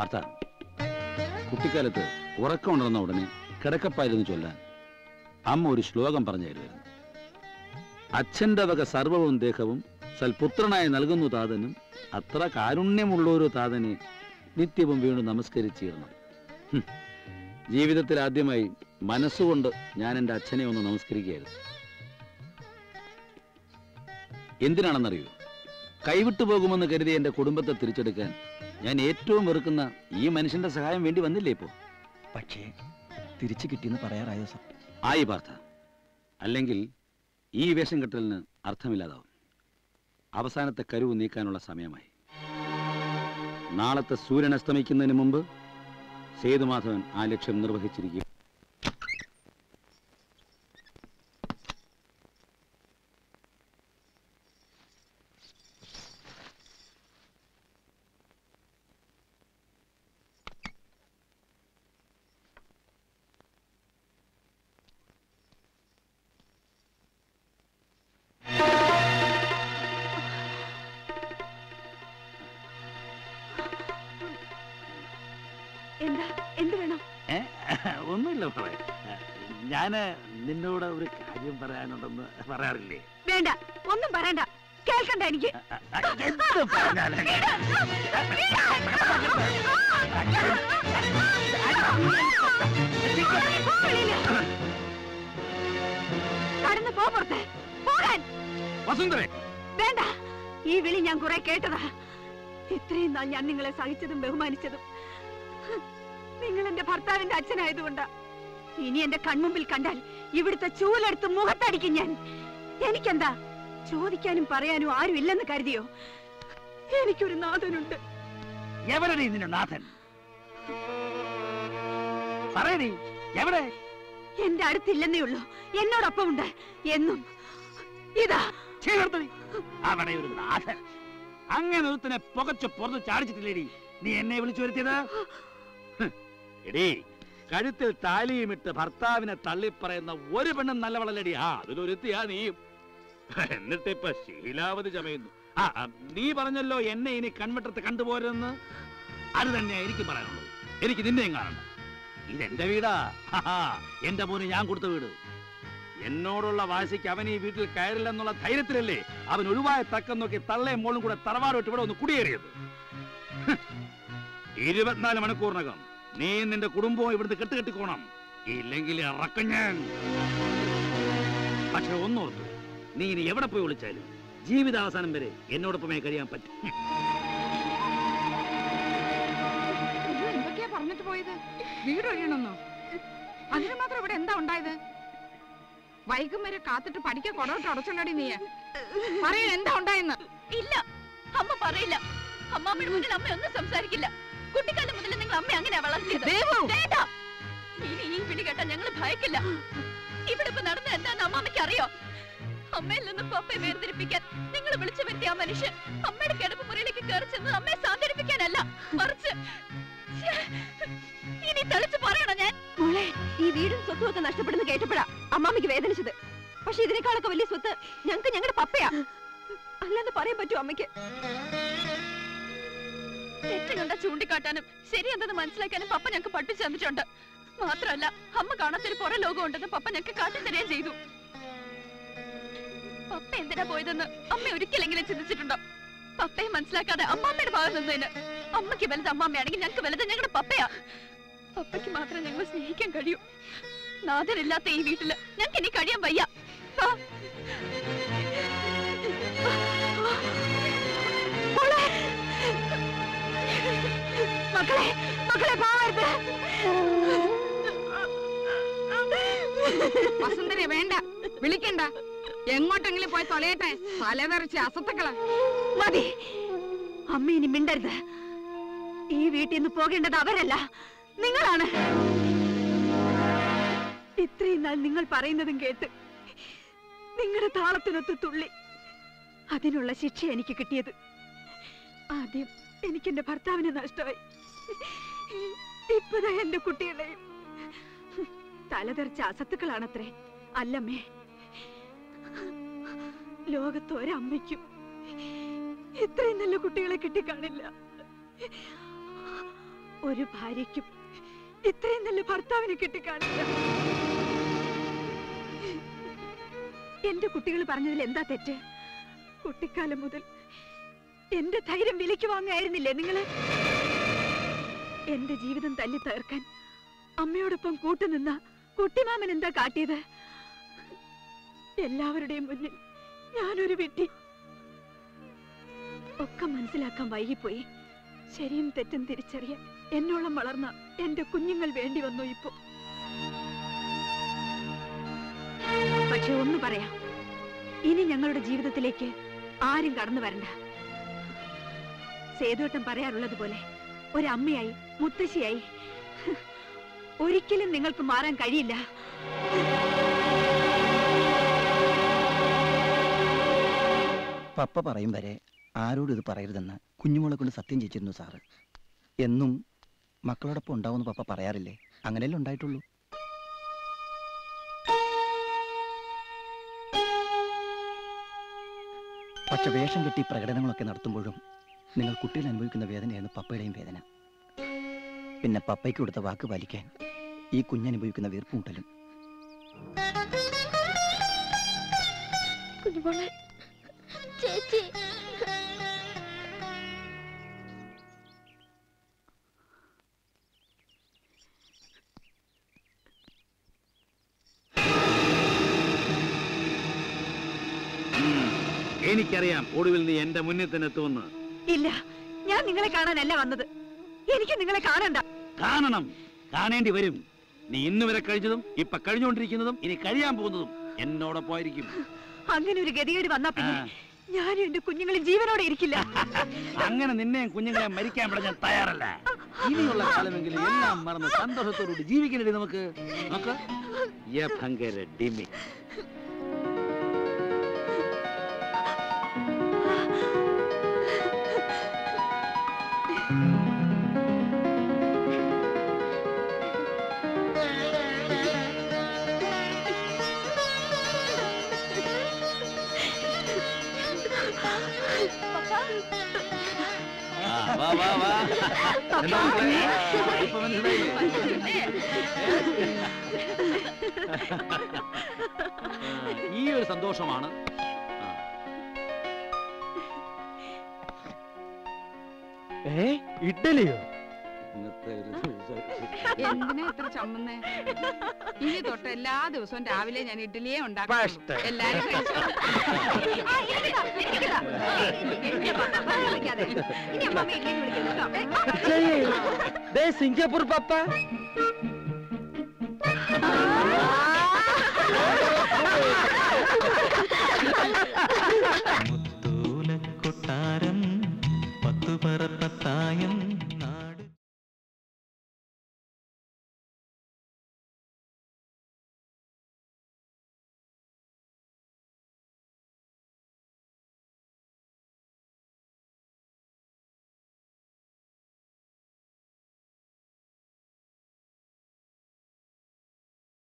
Martha, കുട്ടിക്കാലത്ത് ഉറക്കമുണ്ടെന്ന ഉടനെ കിടക്കപ്പായിരുന്നു ചൊല്ലാൻ അമ്മ ഒരു ശ്ലോകം പറഞ്ഞു തരുമായിരുന്നു. അച്ഛന്റെ വക സർവവും ദേഹവും സൽപുത്രനായി നൽകുന്നു താതനും, അത്ര കാരുണ്യമുള്ളൊരു താതനെ നിത്യവും വീണ്ടും നമസ്കരിച്ചിരുന്നു. ജീവിതത്തിൽ ആദ്യമായി മനസ്സുകൊണ്ട് ഞാൻ എൻ്റെ അച്ഛനെ ഒന്ന് നമസ്കരിക്കുകയായിരുന്നു. എന്തിനാണെന്നറിയൂ? കൈവിട്ടു പോകുമെന്ന് കരുതി എൻ്റെ കുടുംബത്തെ തിരിച്ചെടുക്കാൻ ഞാൻ ഏറ്റവും വെറുക്കുന്ന ഈ മനുഷ്യന്റെ സഹായം വേണ്ടി വന്നില്ലേ ഇപ്പോ? പക്ഷേ തിരിച്ചു കിട്ടിയെന്ന് പറയാറായോ സാർ? ആയി പാർത്ഥ, അല്ലെങ്കിൽ ഈ വേഷം കെട്ടലിന് അർത്ഥമില്ലാതാവും. അവസാനത്തെ കരുവ് നീക്കാനുള്ള സമയമായി. നാളത്തെ സൂര്യൻ അസ്തമിക്കുന്നതിന് മുമ്പ് സേതുമാധവൻ ആ ലക്ഷ്യം നിർവഹിച്ചിരിക്കും. ഒന്നുമില്ല പറ. ഞാന് നിന്നോട് ഒരു കാര്യം പറയാനുണ്ടെന്ന് പറയാറില്ലേ? വേണ്ട, ഒന്നും പറയണ്ട, കേൾക്കണ്ട എനിക്ക്. കടന്നു പോ പുറത്ത്, പോകാൻ. വേണ്ട, ഈ വിളി ഞാൻ കുറെ കേട്ടതാ. ഇത്രയും നാൾ ഞാൻ നിങ്ങളെ സഹിച്ചതും ബഹുമാനിച്ചതും നിങ്ങൾ എന്റെ ഭർത്താവിന്റെ അച്ഛനായതുകൊണ്ടാ. ഇനി എന്റെ കൺമുമ്പിൽ കണ്ടാൽ ഇവിടുത്തെ ചൂലെടുത്ത് മുഖത്തടിക്കും ഞാൻ. എനിക്കെന്താ ചോദിക്കാനും പറയാനും ആരും ഇല്ലെന്ന് കരുതിയോ? എനിക്കൊരു നാഥനുണ്ട്. എവിടെ നിന്റെ നാഥൻ? പറയണേ, എവിടെ? എന്റെ അടുത്തില്ലെന്നേ ഉള്ളൂ, എന്നോടൊപ്പം ഉണ്ട് എന്നും. ഇതാ അവിടെ ഒരു നാഥൻ. അങ്ങനെ ഒരുത്തനെ പുകച്ചു പുറത്ത് ചാടിച്ചിട്ടില്ലേടി നീ എന്നെ വിളിച്ചു വരുത്തിയത്? എടീ, കഴുത്തിൽ താലിയുമിട്ട് ഭർത്താവിനെ തള്ളിപ്പറയുന്ന ഒരു പെണ്ണും നല്ലവളല്ലടി. അതിലൊരുത്തിയാ നീയും. എന്നിട്ടിപ്പ ശീലാവധി ചമയുന്നു. നീ പറഞ്ഞല്ലോ എന്നെ ഇനി കൺവെട്ടത്ത് കണ്ടുപോരെന്ന്. അത് തന്നെയാ എനിക്ക് പറയാനുള്ളത്. എനിക്ക് നിന്നെയും കാണണ്ട. ഇതെന്റെ വീടാ, എന്റെ മോന് ഞാൻ കൊടുത്ത വീട്. എന്നോടുള്ള വാശിക്ക് അവൻ ഈ വീട്ടിൽ കയറില്ലെന്നുള്ള ധൈര്യത്തിലല്ലേ അവൻ ഒഴിവായ തക്കം നോക്കി തള്ളയും മോളും കൂടെ തറവാടോട്ട് ഇവിടെ ഒന്ന് കുടിയേറിയത്. 24 മണിക്കൂറിനകം നീ നിന്റെ കുടുംബവും ഇവിടുന്ന് കെട്ടുകെട്ടിക്കോണം, ഇല്ലെങ്കിൽ ഇറക്കം ഞാൻ. പക്ഷെ ഒന്നോർത്തു, നീ ഇനി എവിടെ പോയി വിളിച്ചാലും ജീവിതാവസാനം വരെ എന്നോടൊപ്പമേ കഴിയാൻ പറ്റും. എന്തൊക്കെയാ പറഞ്ഞിട്ട് പോയത്? വീട് ഒഴിയണമെന്നോ? അതിന് മാത്രം ഇവിടെ എന്താ ഉണ്ടായത്? വൈകും വരെ കാത്തിട്ട് പഠിക്കാൻ കൊടോട്ട് അടച്ചോണ്ടാടി നീ. പറയ എന്താ ഉണ്ടായെന്ന്. ഇല്ല, അമ്മ പറയില്ല. അമ്മാമ്മയുടെ മുന്നിൽ അമ്മ ഒന്നും സംസാരിക്കില്ല. കുട്ടിക്കാലം മുതൽ നിങ്ങൾ അമ്മ അങ്ങനെ വളർത്തിയത്. ഇനി ഈ വിളി കേട്ടാ ഞങ്ങൾ ഭയക്കില്ല. ഇവിടെ ഇപ്പൊ നടന്ന എന്താന്ന് അമ്മാമ്മയ്ക്ക് അറിയോ? അമ്മയിൽ നിന്നും പപ്പയെ വേർതിരിപ്പിക്കാൻ നിങ്ങൾ വിളിച്ചു വരുത്തിയ ആ മനുഷ്യൻ അമ്മയുടെ കിടപ്പ് മുറിയിലേക്ക് കയറി ചെന്നത് അമ്മയെ സാന്ത്വനിപ്പിക്കാനല്ല, മറിച്ച് ഇനി തെളിച്ച് പറയണോ ഞാൻ? മോളെ, ഈ വീടും സ്വത്തും ഒക്കെ നഷ്ടപ്പെടുന്ന കേട്ടപ്പോഴാ അമ്മാമ്മയ്ക്ക് വേദനിച്ചത്. പക്ഷെ ഇതിനേക്കാളൊക്കെ വലിയ സ്വത്ത് ഞങ്ങൾക്ക് ഞങ്ങളുടെ പപ്പയാ. അല്ലാന്ന് പറയാൻ പറ്റുമോ അമ്മയ്ക്ക്? തെറ്റ് കണ്ട ചൂണ്ടിക്കാട്ടാനും ശരി എന്തെന്ന് മനസ്സിലാക്കാനും പപ്പ ഞങ്ങൾക്ക് പഠിപ്പിച്ചു തന്നിട്ടുണ്ട്. മാത്രമല്ല, അമ്മ കാണാത്തൊരു പുറം ലോകം ഉണ്ടെന്ന് പപ്പ ഞങ്ങൾക്ക് കാട്ടിത്തരുകയും ചെയ്തു. പപ്പ എന്തിനാ പോയതെന്ന് അമ്മ ഒരിക്കലെങ്കിലും ചിന്തിച്ചിട്ടുണ്ടോ? പപ്പയെ മനസ്സിലാക്കാതെ അമ്മാമ്മയുടെ ഭാഗം നിന്നതിന് അമ്മയ്ക്ക് വലുത് അമ്മാമ്മയാണെങ്കിൽ ഞങ്ങൾക്ക് വലുത് ഞങ്ങളുടെ പപ്പയാ. പപ്പയ്ക്ക് മാത്രമേ ഞങ്ങൾ സ്നേഹിക്കാൻ കഴിയൂ. നാഥനില്ലാത്ത ഈ വീട്ടില് ഞങ്ങൾക്ക് ഇനി കഴിയാൻ വയ്യ. മക്കളെ, മക്കളെ പോവരുത്. വസുന്ധര വേണ്ട, വിളിക്കണ്ട. എങ്ങോട്ടെങ്കിലും പോയി തൊലയട്ടെ. തലതെറിച്ച് അസത്തുക്കള്. മതി, അമ്മ ഇനി മിണ്ടരുത്. ഈ വീട്ടിൽ നിന്ന് പോകേണ്ടത് അവരല്ല, നിങ്ങളാണ്. ഇത്രയും നാൾ നിങ്ങൾ പറയുന്നതും കേട്ട് നിങ്ങളുടെ താളത്തിനൊത്ത് തുള്ളി. അതിനുള്ള ശിക്ഷ എനിക്ക് കിട്ടിയത്. ആദ്യം എനിക്ക് എന്റെ ഭർത്താവിനെ നഷ്ടമായി, ഇപ്പതാ എന്റെ കുട്ടികളെയും. തലതെറിച്ച അസത്തുക്കളാണത്രേ. അല്ലമ്മേ, ലോകത്ത് ഒരമ്മയ്ക്കും ഇത്രയും നല്ല കുട്ടികളെ കിട്ടിക്കാണില്ല. ഒരു ഭാര്യയ്ക്കും ഇത്രയും നല്ല ഭർത്താവിനെ കിട്ടിക്കാണില്ല. എന്റെ കുട്ടികൾ പറഞ്ഞതിൽ എന്താ തെറ്റ്? കുട്ടിക്കാലം മുതൽ എന്റെ ധൈര്യം വിലയ്ക്ക് വാങ്ങായിരുന്നില്ലേ നിങ്ങള്? എന്റെ ജീവിതം തല്ലി തകർക്കാൻ അമ്മയോടൊപ്പം കൂട്ടുനിന്ന കുട്ടിമാമൻ എന്താ കാട്ടിയത്? എല്ലാവരുടെയും മുന്നിൽ ഞാനൊരു വിട്ടി. ഒക്കെ മനസ്സിലാക്കാൻ വൈകിപ്പോയി. ശരിയും തെറ്റും തിരിച്ചറിയാൻ എന്നോളം വളർന്ന എന്റെ കുഞ്ഞുങ്ങൾ വേണ്ടി വന്നു ഇപ്പോ. പക്ഷെ ഒന്ന് പറയാം, ഇനി ഞങ്ങളുടെ ജീവിതത്തിലേക്ക് ആരും കടന്നു വരണ്ട. സേതുവട്ടം പറയാറുള്ളത് പോലെ ഒരമ്മയായി, മുത്തശ്ശിയായി ഒരിക്കലും നിങ്ങൾക്ക് മാറാൻ കഴിയില്ല. പപ്പ പറയും വരെ ആരോടും ഇത് പറയരുതെന്ന് കുഞ്ഞുമോളെ കൊണ്ട് സത്യം ചെയ്യിച്ചിരുന്നു സാറ്. എന്നും മക്കളോടൊപ്പം ഉണ്ടാവുമെന്ന് പപ്പ പറയാറില്ലേ? അങ്ങനെയല്ലേ ഉണ്ടായിട്ടുള്ളൂ. പക്ഷെ വേഷം കെട്ടി പ്രകടനങ്ങളൊക്കെ നടത്തുമ്പോഴും നിങ്ങൾ കുട്ടികൾ അനുഭവിക്കുന്ന വേദനയായിരുന്നു പപ്പയുടെയും വേദന. പിന്നെ പപ്പയ്ക്ക് കൊടുത്ത വാക്ക് പാലിക്കാൻ ഈ കുഞ്ഞനുഭവിക്കുന്ന വീർപ്പുമുട്ടലും. ചേച്ചി എനിക്കറിയാം ഒടുവിൽ നീ എന്റെ മുന്നിൽ തന്നെ എത്തുമെന്ന്. ഇല്ല, ഞാൻ നിങ്ങളെ കാണാനല്ല വന്നത്. എനിക്ക് നിങ്ങളെ കാണണ്ട. കാണണം, കാണേണ്ടി വരും. നീ ഇന്ന് വരെ കഴിഞ്ഞതും ഇപ്പൊ കഴിഞ്ഞുകൊണ്ടിരിക്കുന്നതും ഇനി കഴിയാൻ പോകുന്നതും എന്നോടൊപ്പം ആയിരിക്കും. അങ്ങനെ ഒരു ഗതികേട് വന്നാ പിന്നെ ഞാനും എന്റെ കുഞ്ഞുങ്ങളും ജീവനോടെ ഇരിക്കില്ല. അങ്ങനെ നിന്നെയും കുഞ്ഞുങ്ങളെ മരിക്കാൻ ഞാൻ തയ്യാറല്ല. ഇനിയുള്ള കാലമെങ്കിലും എല്ലാം മറന്ന് സന്തോഷത്തോടുകൂടി ജീവിക്കണ്ടേ നമുക്ക്? നോക്ക്, ഭയങ്കര ഡിമി. വാ വാ വാ, ഇപ്പൊ മനസ്സിലായില്ലേ? ഈ ഒരു സന്തോഷമാണ്. ഇഡ്ഡലിയോ? എന്തിനാ ഇത്ര ചമ്മുന്നേ? ഇനി തൊട്ട് എല്ലാ ദിവസവും രാവിലെ ഞാൻ ഇഡ്ഡലിയെ ഉണ്ടാക്കും. എല്ലാരും സിംഗപ്പൂർ പപ്പ